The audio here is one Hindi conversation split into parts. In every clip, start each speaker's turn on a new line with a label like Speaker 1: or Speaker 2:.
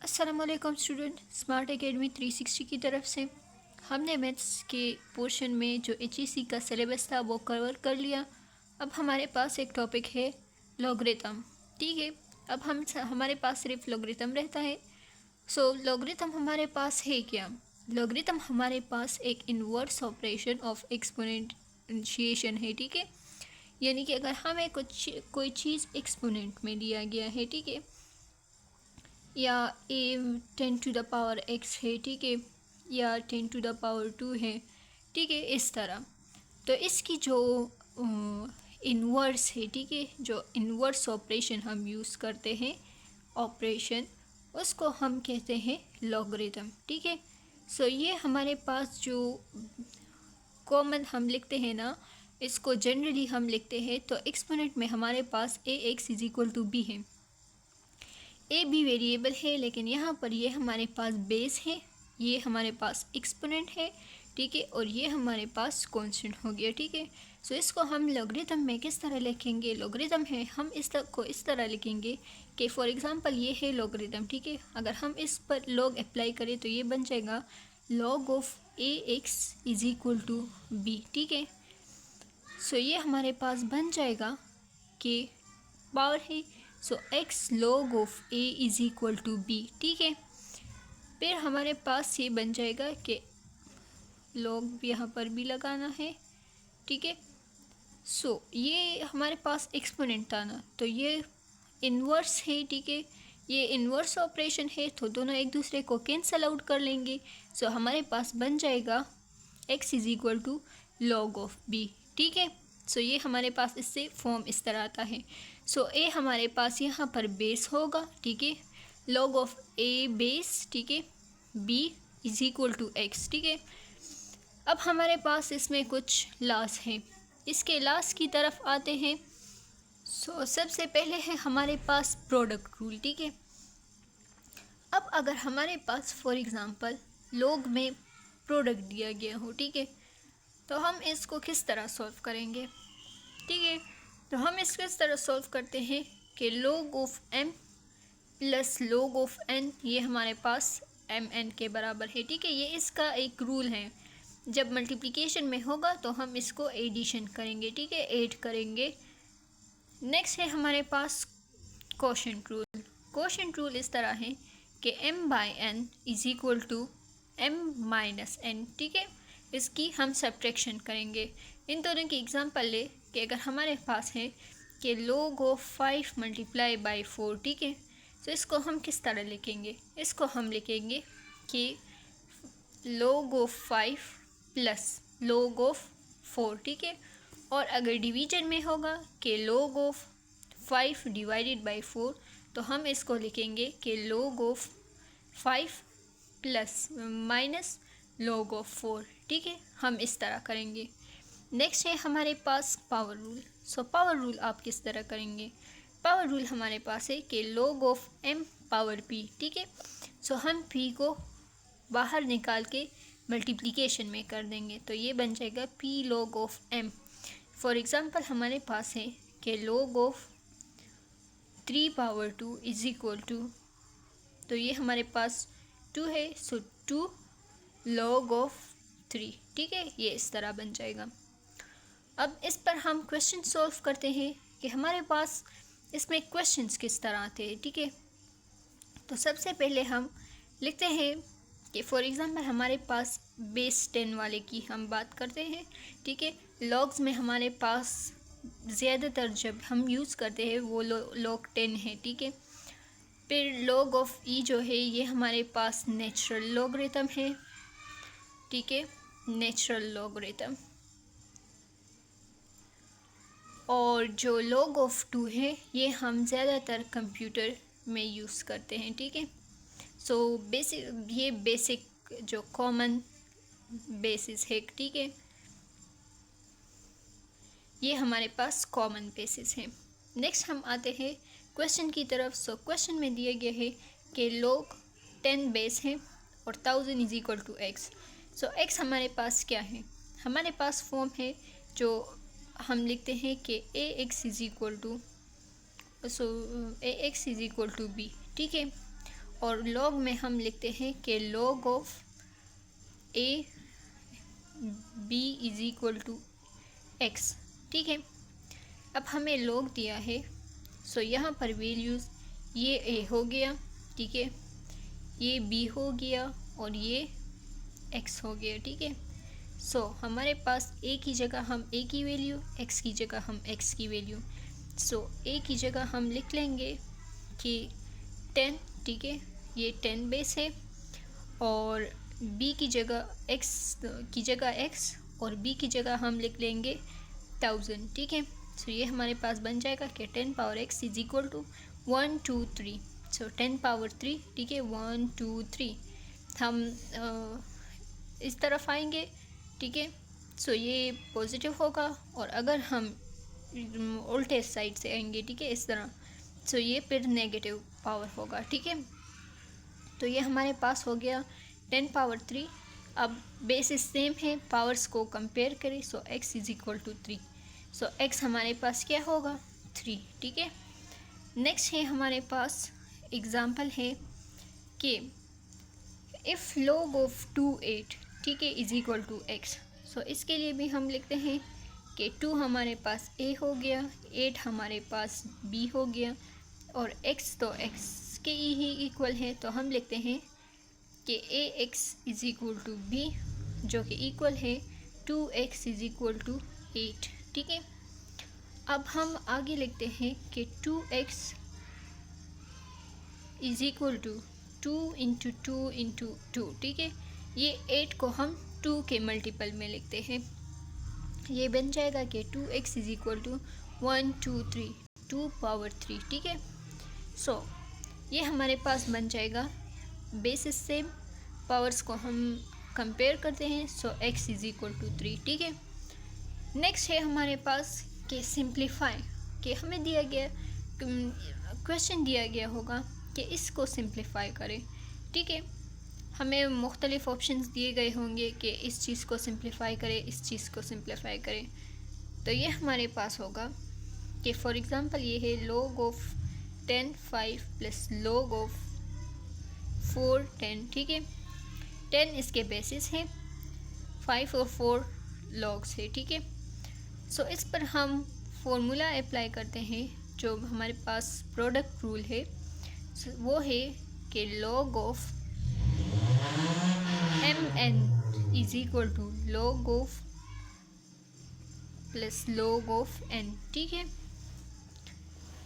Speaker 1: अस्सलामुअलैकुम स्टूडेंट, स्मार्ट एकेडमी 360 की तरफ से हमने मैथ्स के पोर्शन में जो HEC का सिलेबस था वो कवर कर लिया। अब हमारे पास एक टॉपिक है लॉगरिथम। ठीक है, अब हमारे पास सिर्फ लॉगरिथम रहता है। सो लॉगरिथम हमारे पास है क्या? लॉगरिथम हमारे पास एक इन्वर्स ऑपरेशन ऑफ एक्सपोनेंशिएशन है। ठीक है, यानी कि अगर हमें कोई चीज़ एक्सपोनेंट में दिया गया है, ठीक है, या a10⁻x है, ठीक है, या 10⁻2 है, ठीक है, इस तरह। तो इसकी जो इन्वर्स है, ठीक है, जो इन्वर्स ऑपरेशन हम यूज़ करते हैं ऑपरेशन, उसको हम कहते हैं लॉगरिथम। ठीक है, सो ये हमारे पास जो कॉमन हम लिखते हैं ना, इसको जनरली हम लिखते हैं तो एक्सपोनेंट में हमारे पास ax=b है। ए भी वेरिएबल है, लेकिन यहाँ पर ये हमारे पास बेस है, ये हमारे पास एक्सपोनेंट है, ठीक है, और ये हमारे पास कांस्टेंट हो गया। ठीक है, सो इसको हम लॉगरिथम में किस तरह लिखेंगे? लॉगरिथम है, हम इस तरह लिखेंगे कि फॉर एग्जांपल ये है लॉगरिथम। ठीक है, अगर हम इस पर लॉग अप्लाई करें तो ये बन जाएगा log ऑफ ax=b। ठीक है, सो ये हमारे पास बन जाएगा कि पावर है, सो x log ऑफ a=b। ठीक है, फिर हमारे पास ये बन जाएगा कि log यहाँ पर भी लगाना है। ठीक है, सो ये हमारे पास एक्सपोनेंट था ना, तो ये इन्वर्स है। ठीक है, ये इन्वर्स ऑपरेशन है, तो दोनों एक दूसरे को कैंसल आउट कर लेंगे। सो हमारे पास बन जाएगा x=log ऑफ b। ठीक है, सो ये हमारे पास इससे फॉर्म इस तरह आता है। सो ए हमारे पास यहाँ पर बेस होगा, ठीक है, log ऑफ a बेस, ठीक है, b=x। ठीक है, अब हमारे पास इसमें कुछ लॉस हैं, इसके लॉस की तरफ आते हैं। सो सबसे पहले है हमारे पास प्रोडक्ट रूल। ठीक है, अब अगर हमारे पास फॉर एग्ज़ाम्पल log में प्रोडक्ट दिया गया हो, ठीक है, तो हम इसको किस तरह सॉल्व करेंगे? ठीक है, तो हम इसको इस तरह सॉल्व करते हैं कि log of m plus log of n, ये हमारे पास mn के बराबर है। ठीक है, ये इसका एक रूल है, जब मल्टीप्लिकेशन में होगा तो हम इसको एडिशन करेंगे, ठीक है, ऐड करेंगे। नेक्स्ट है हमारे पास कोशेंट रूल। कोशेंट रूल इस तरह है कि m/n=m-n। ठीक है, इसकी हम सब्ट्रैक्शन करेंगे। इन दोनों की एग्जांपल ले कि अगर हमारे पास है कि log ऑफ 5 × 4, ठीक है, तो इसको हम किस तरह लिखेंगे? इसको हम लिखेंगे कि log of 5 plus log of 4। ठीक है, और अगर डिवीजन में होगा कि log ऑफ 5 / 4, तो हम इसको लिखेंगे कि log of 5 plus minus log of 4। ठीक है, हम इस तरह करेंगे। नेक्स्ट है हमारे पास power rule. So power rule आप किस तरह करेंगे? पावर रूल हमारे पास है कि log ऑफ m/p। ठीक है, सो हम p को बाहर निकाल के मल्टीप्लिकेशन में कर देंगे, तो ये बन जाएगा p log of m। For example हमारे पास है कि log ऑफ 3/2 तो ये हमारे पास 2 है, सो 2 log ऑफ 3। ठीक है, ये इस तरह बन जाएगा। अब इस पर हम क्वेश्चन सॉल्व करते हैं कि हमारे पास इसमें क्वेश्चंस किस तरह आते हैं। ठीक है, तो सबसे पहले हम लिखते हैं कि फॉर एग्ज़ाम्पल हमारे पास बेस 10 वाले की हम बात करते हैं। ठीक है, लॉग्स में हमारे पास ज़्यादातर जब हम यूज़ करते हैं वो log 10 है। ठीक है, फिर log ऑफ e जो है ये हमारे पास नेचुरल लॉगरिथम है। ठीक है, नेचुरल लॉगरिथम, और जो log ऑफ 2 है ये हम ज़्यादातर कंप्यूटर में यूज़ करते हैं। ठीक है, सो ये बेसिक जो कॉमन बेसिस है। ठीक है, ये हमारे पास कॉमन बेसिस है। नेक्स्ट हम आते हैं क्वेश्चन की तरफ। सो क्वेश्चन में दिया गया है कि log 10 बेस है और 1000=x। सो x हमारे पास क्या है? हमारे पास फॉर्म है जो हम लिखते हैं कि ax=b। ठीक है, और log में हम लिखते हैं कि log of a b is equal to x, ठीक है। अब हमें log दिया है, सो यहाँ पर वैल्यूज़ ये a हो गया, ठीक है, ये b हो गया और ये x हो गया, ठीक है। सो हमारे पास a की जगह हम a की वैल्यू, x की जगह हम x की वैल्यू। सो a की जगह हम लिख लेंगे कि 10, ठीक है, ये 10 बेस है, और b की जगह x की जगह x और b की जगह हम लिख लेंगे 1000, ठीक है। सो ये हमारे पास बन जाएगा कि 10 power x is equal to 1 2 3। So 10 power 3, ठीक है, 1 2 3 हम इस तरफ आएंगे, ठीक है। सो ये पॉजिटिव होगा, और अगर हम उल्टे साइड से आएंगे, ठीक है, इस तरह, सो ये फिर नेगेटिव पावर होगा, ठीक है। तो ये हमारे पास हो गया 10 पावर 3। अब बेसिस सेम है, पावर्स को कंपेयर करें, so x is equal to 3। So x हमारे पास क्या होगा, 3, ठीक है। नेक्स्ट है हमारे पास एग्जाम्पल है कि इफ़ log ऑफ 2 8, ठीक है, इज इक्वल टू x। सो इसके लिए भी हम लिखते हैं कि 2 हमारे पास a हो गया, 8 हमारे पास b हो गया, और x तो x के ही इक्वल है, तो हम लिखते हैं कि ax is equal to b, जो कि इक्वल है 2x इज इक्वल टू 8, ठीक है। अब हम आगे लिखते हैं कि 2x is equal to 2 into 2 into 2, ठीक है। ये 8 को हम 2 के मल्टीपल में लिखते हैं, ये बन जाएगा कि 2x is equal to 1 2 3 2 power 3, ठीक है। सो ये हमारे पास बन जाएगा, बेसिस सेम, पावर्स को हम कंपेयर करते हैं, सो x इज इक्वल टू 3, ठीक है। नेक्स्ट है हमारे पास कि सिंप्लीफाई, कि हमें दिया गया क्वेश्चन दिया गया होगा कि इसको सिंप्लीफाई करें, ठीक है। हमें मुख्तलिफ ऑप्शंस दिए गए होंगे कि इस चीज़ को सिंप्लीफाई करें, इस चीज़ को सिंप्लीफाई करें। तो ये हमारे पास होगा कि फॉर एग्ज़ाम्पल ये है log of 10 5 plus log of 4 10, ठीक है। 10 इसके बेसिस हैं, 5 और 4 लॉग्स है, ठीक है। सो इस पर हम फॉर्मूला अप्लाई करते हैं, जो हमारे पास प्रोडक्ट रूल है, वो है कि log of mn is equal to log of plus log of n, ठीक है।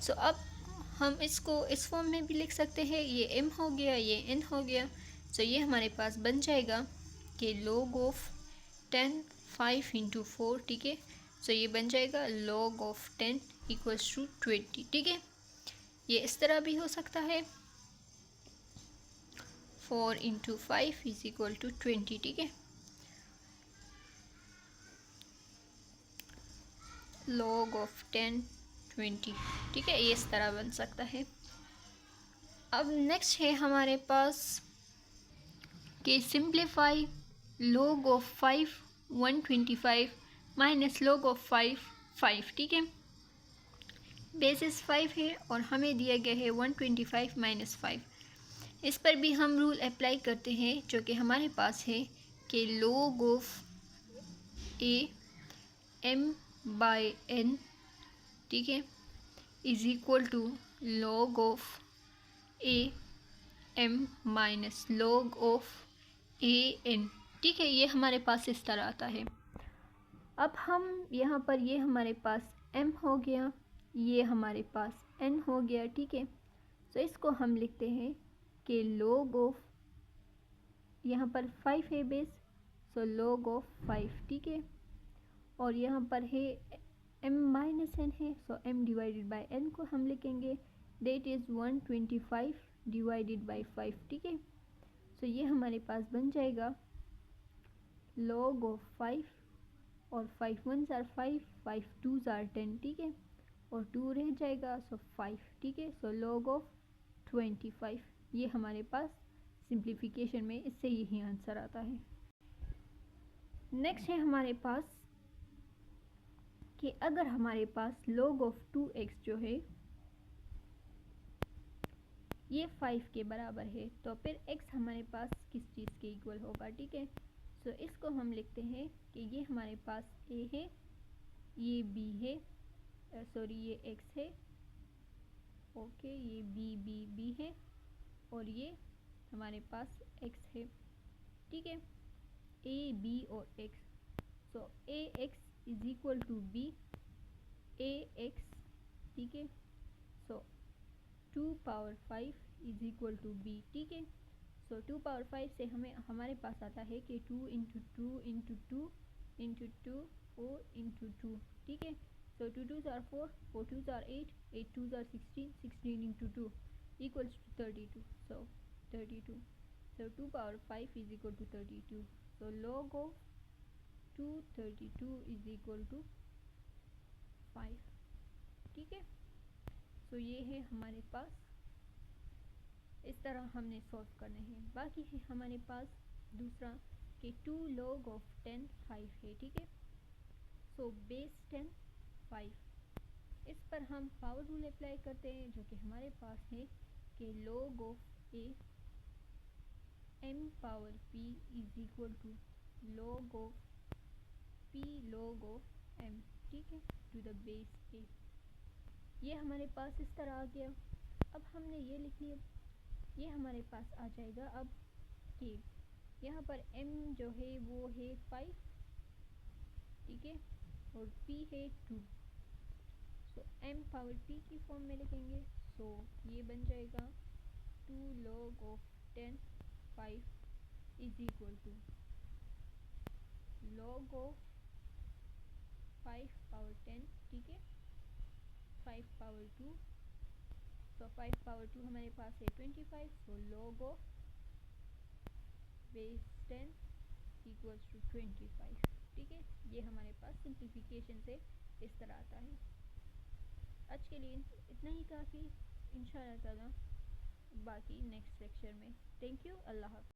Speaker 1: सो अब हम इसको इस फॉर्म में भी लिख सकते हैं, ये m हो गया, ये n हो गया। सो ये हमारे पास बन जाएगा कि log ऑफ 10 5 इंटू 4, ठीक है। सो ये बन जाएगा log ऑफ 10 इक्वल्स टू 20, ठीक है। ये इस तरह भी हो सकता है, 4 इंटू 5 इज इक्वल टू 20, ठीक है। log ऑफ 10 20, ठीक है, ये इस तरह बन सकता है। अब नेक्स्ट है हमारे पास कि simplify log of 5 125 minus log of 5 5, ठीक है। बेसिस 5 है और हमें दिया गया है 125 माइनस 5। इस पर भी हम रूल अप्लाई करते हैं, जो कि हमारे पास है कि log of a m by n, ठीक है, is equal to log of a m minus log of a n, ठीक है। ये हमारे पास इस तरह आता है। अब हम यहाँ पर, ये हमारे पास m हो गया, ये हमारे पास n हो गया, ठीक है। तो इसको हम लिखते हैं कि log ऑफ, यहाँ पर 5 है बेस, सो log ऑफ 5, ठीक है। और यहाँ पर है m माइनस n है, सो m डिवाइडेड बाय n को हम लिखेंगे, डेट इज़ 125 डिवाइडेड बाय 5, ठीक है। सो ये हमारे पास बन जाएगा log ऑफ 5, और 5 1s आर 5 5 2s आर 10, ठीक है, और 2 रह जाएगा, सो 5, ठीक है। सो log ऑफ 25, ये हमारे पास सिंप्लीफिकेशन में इससे यही आंसर आता है। नेक्स्ट है हमारे पास कि अगर हमारे पास log ऑफ 2x जो है ये 5 के बराबर है, तो फिर x हमारे पास किस चीज़ के इक्वल होगा, ठीक है। सो इसको हम लिखते हैं कि ये हमारे पास a है, ये b है, सॉरी ये x है, ओके, ये b है, और ये हमारे पास x है, ठीक है। a b और x, so ax is equal to b, ax, ठीक है। So 2 power 5 is equal to b, ठीक है। सो 2 पावर 5 से हमारे पास आता है कि 2 इंटू 2 इंटू 2 इंटू 2 4 इंटू 2, ठीक है। So 2 2s are 4, 4 2s are 8, 8 2s are 16, 16 into 2 equals to 32, so 32। So 2 power 5 is equal to 32, so log of 232 is equal to 5, ठीक है। सो ये है हमारे पास, इस तरह हमने सॉल्व करने हैं। बाकी है हमारे पास दूसरा कि 2 log ऑफ 10 5 है, ठीक है। सो बेस 10 5, इस पर हम पावर रूल अप्लाई करते हैं, जो कि हमारे पास है कि log of a m power p is equal to log of p log of m, ठीक है, टू द बेस a। ये हमारे पास इस तरह आ गया। अब हमने ये लिख लिया, ये हमारे पास आ जाएगा अब कि यहाँ पर m जो है वो है 5, ठीक है, और p है 2, सो m पावर p की फॉर्म में लिखेंगे। सो ये बन जाएगा 2 log of 10 5 is equal to log of 5 power 10, ठीक है, 5 पावर 2, तो 5 पावर 2 हमारे पास है 25, so log of base 10 equals to 25, ठीक है। ये हमारे पास सिंप्लीफिकेशन से इस तरह आता है। आज के लिए इतना ही काफ़ी, इंशाल्लाह ताला बाकी नेक्स्ट लेक्चर में। थैंक यू, अल्लाह हाफ़िज़।